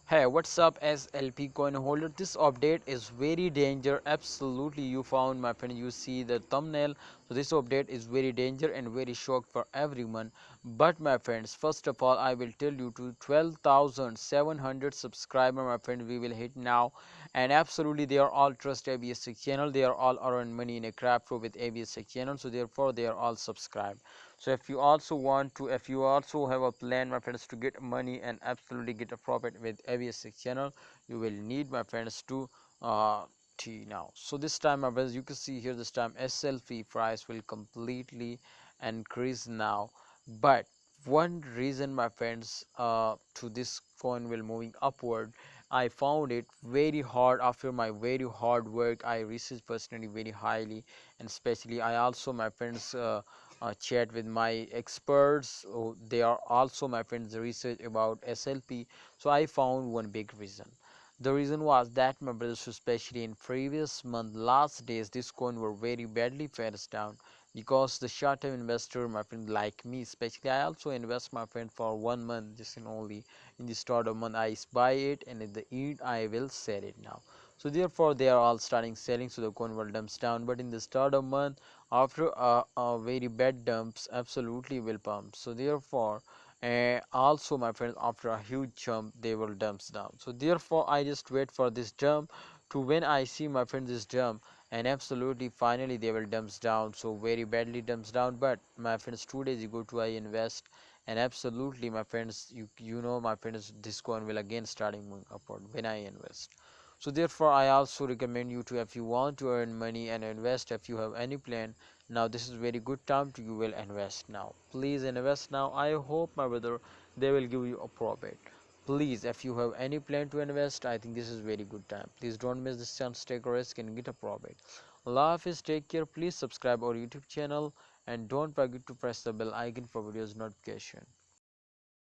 Hey, what's up SLP coin holder? This update is very danger. Absolutely, you found my friend. You see the thumbnail. So this update is very danger and very shock for everyone. But my friends, first of all, I will tell you to 12,700 subscriber, my friend. We will hit now, and absolutely they are all trust ABS6 channel. They are all earn money in a crypto with ABS6 channel. So therefore, they are all subscribed. So if you also have a plan, my friends, to get money and absolutely get a profit with ABS6 channel, you will need, my friends, to T now. So this time, my friends, you can see here this time SLP price will completely increase now. But one reason, my friends, to this coin will moving upward, I found it very hard. After my very hard work, I researched personally very highly, and especially I also, my friends, chat with my experts. They are also, my friends, research about SLP. So I found one big reason. The reason was that, my brothers, especially in previous month last days, this coin were very badly fares down, because the short-term investor, my friend, like me especially, I also invest, my friend, for 1 month, just in only in the start of month I buy it, and at the end I will sell it now. So therefore they are all starting selling, so the coin will dumps down. But in the start of month, after a very bad dumps, absolutely will pump. So therefore, also, my friends, after a huge jump, they will dumps down. So therefore I just wait for this jump. To when I see, my friends, this jump, and absolutely finally they will dumps down, so very badly dumps down. But my friends, 2 days ago to I invest, and absolutely, my friends, you know, my friends, this coin will again starting moving upward when I invest. So therefore I also recommend you to, if you want to earn money and invest, if you have any plan, now this is very good time to you will invest now. Please invest now. I hope, my brother, they will give you a profit. Please, if you have any plan to invest, I think this is very good time. Please don't miss this chance, take a risk and get a profit. Allah Hafiz, take care. Please subscribe our YouTube channel and don't forget to press the bell icon for videos notification.